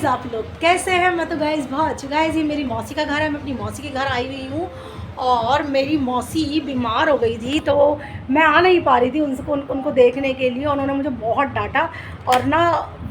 Guys आप लोग कैसे हैं। मैं तो गाइस बहुत गाइस ये मेरी मौसी का घर है। मैं अपनी मौसी के घर आई हुई हूँ और मेरी मौसी बीमार हो गई थी तो मैं आ नहीं पा रही थी उनको देखने के लिए। उन्होंने मुझे बहुत डांटा और ना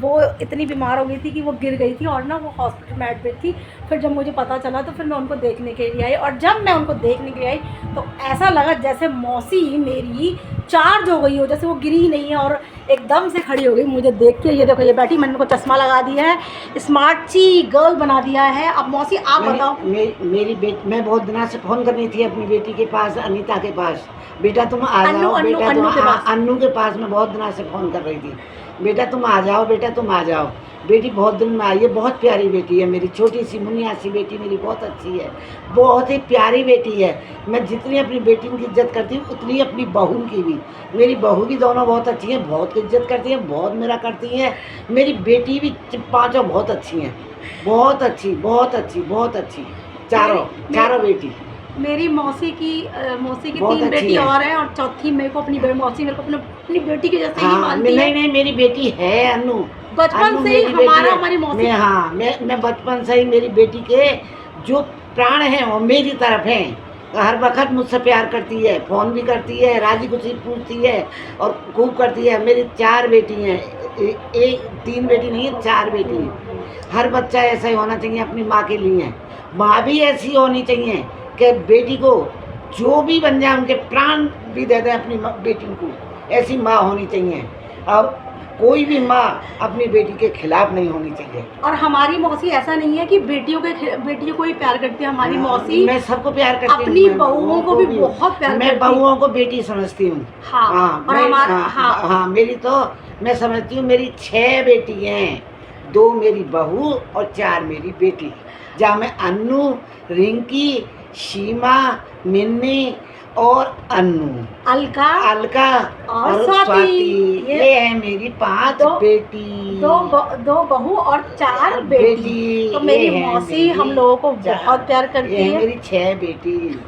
वो इतनी बीमार हो गई थी कि वो गिर गई थी और ना वो हॉस्पिटल में एडमिट थी। फिर जब मुझे पता चला तो फिर मैं उनको देखने के लिए आई और जब मैं उनको देखने के लिए आई तो ऐसा लगा जैसे मौसी मेरी चार्ज हो गई हो, जैसे वो गिरी ही नहीं है और एकदम से खड़ी हो गई मुझे देख के। ये देखो ये बैठी, मैंने उनको चश्मा लगा दिया है, स्मार्ट सी गर्ल बना दिया है। अब मौसी आप बताओ। मेरी बेटी, मैं बहुत दिनों से फ़ोन करनी थी अपनी बेटी के पास, अनीता के पास। बेटा तुम आ जाओ, बेटा तुम अन्नू के पास मैं बहुत दिनों से फ़ोन कर रही थी। बेटा तुम आ जाओ, बेटा तुम आ जाओ। बेटी बहुत दिन में आई है, बहुत प्यारी बेटी है मेरी, छोटी सी मुनिया सी बेटी मेरी, बहुत अच्छी है, बहुत ही प्यारी बेटी है। मैं जितनी अपनी बेटी की इज्जत करती हूँ उतनी अपनी बहू की भी। मेरी बहू भी दोनों बहुत अच्छी हैं, बहुत इज्जत करती हैं, बहुत मेरा करती हैं। मेरी बेटी भी पाँचों बहुत अच्छी हैं, बहुत अच्छी बहुत अच्छी बहुत अच्छी, चारों बेटी। मेरी मौसी की 3 बेटी और है और चौथी मेरे को मौसी मेरे को अपनी बेटी के जैसे ही मानती है। नहीं मेरी बेटी है अनु, बचपन से ही हमारी मौसी। मैं बचपन से ही मेरी बेटी के जो प्राण हैं वो मेरी तरफ हैं। हर वक्त मुझसे प्यार करती है, फ़ोन भी करती है, राजी खुशी पूछती है और खूब करती है। मेरी 4 बेटी हैं, 3 बेटी नहीं है, 4 बेटी हैं। हर बच्चा ऐसा ही होना चाहिए अपनी माँ के लिए। माँ भी ऐसी होनी चाहिए कि बेटी को जो भी बन जाए उनके प्राण भी दे दें अपनी बेटी को, ऐसी माँ होनी चाहिए। अब कोई भी माँ अपनी बेटी के खिलाफ नहीं होनी चाहिए। और हमारी मौसी ऐसा नहीं है कि बेटियों को ही प्यार करती है। हमारी मौसी मैं सबको प्यार करती हूँ, अपनी बहुओं को भी बहुत प्यार करती है। मैं बहुओं को बेटी समझती हूँ। हाँ, मेरी तो मैं समझती हूँ मेरी 6 बेटी हैं, 2 मेरी बहू और 4 मेरी बेटी। जहाँ मैं अन्नू, रिंकी, सीमा, मिन्नी और अन्नू, अलका और स्वाति, ये है मेरी 5 बेटी। 2 बहू और 4 बेटी। तो मेरी मौसी हम लोगों को बहुत प्यार करती है। मेरी 6 बेटी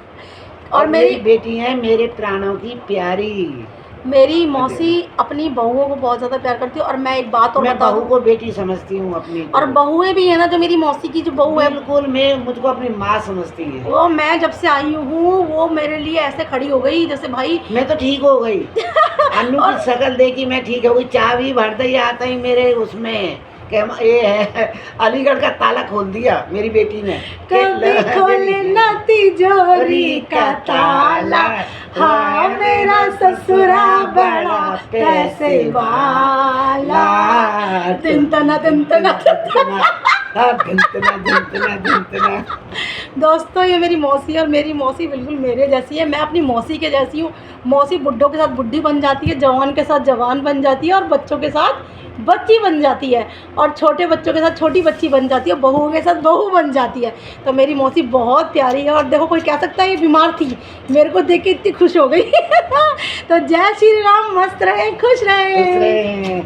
और मेरी बेटी है मेरे प्राणों की प्यारी। मेरी मौसी अपनी बहुओं को बहुत ज़्यादा प्यार करती है। और मैं एक बात और बता दूं, बहू को बेटी समझती हूँ अपनी। और बहुएं भी है ना, जो मेरी मौसी की जो बहू है बिल्कुल मैं मुझको अपनी माँ समझती है। वो मैं जब से आई हूँ वो मेरे लिए ऐसे खड़ी हो गई जैसे भाई मैं तो ठीक हो गई। अन्नू की शक्ल देखी मैं ठीक हो गई। चाबी भरते ही आता ही मेरे उसमें ये है, अलीगढ़ का ताला खोल दिया मेरी बेटी ने। कभी खोले ना तिजोरी का ताला, हाँ मेरा ससुरा बड़ा पैसे वाला। तिनतना दोस्तों ये मेरी मौसी और मेरी मौसी बिल्कुल मेरे जैसी है। मैं अपनी मौसी के जैसी हूँ। मौसी बुड्ढों के साथ बुड्ढी बन जाती है, जवान के साथ जवान बन जाती है और बच्चों के साथ बच्ची बन जाती है और छोटे बच्चों के साथ छोटी बच्ची बन जाती है, बहुओं के साथ बहू बन जाती है। तो मेरी मौसी बहुत प्यारी है। और देखो कोई कह सकता है ये बीमार थी, मेरे को देख के इतनी खुश हो गई। तो जय श्री राम, मस्त रहे, खुश रहे।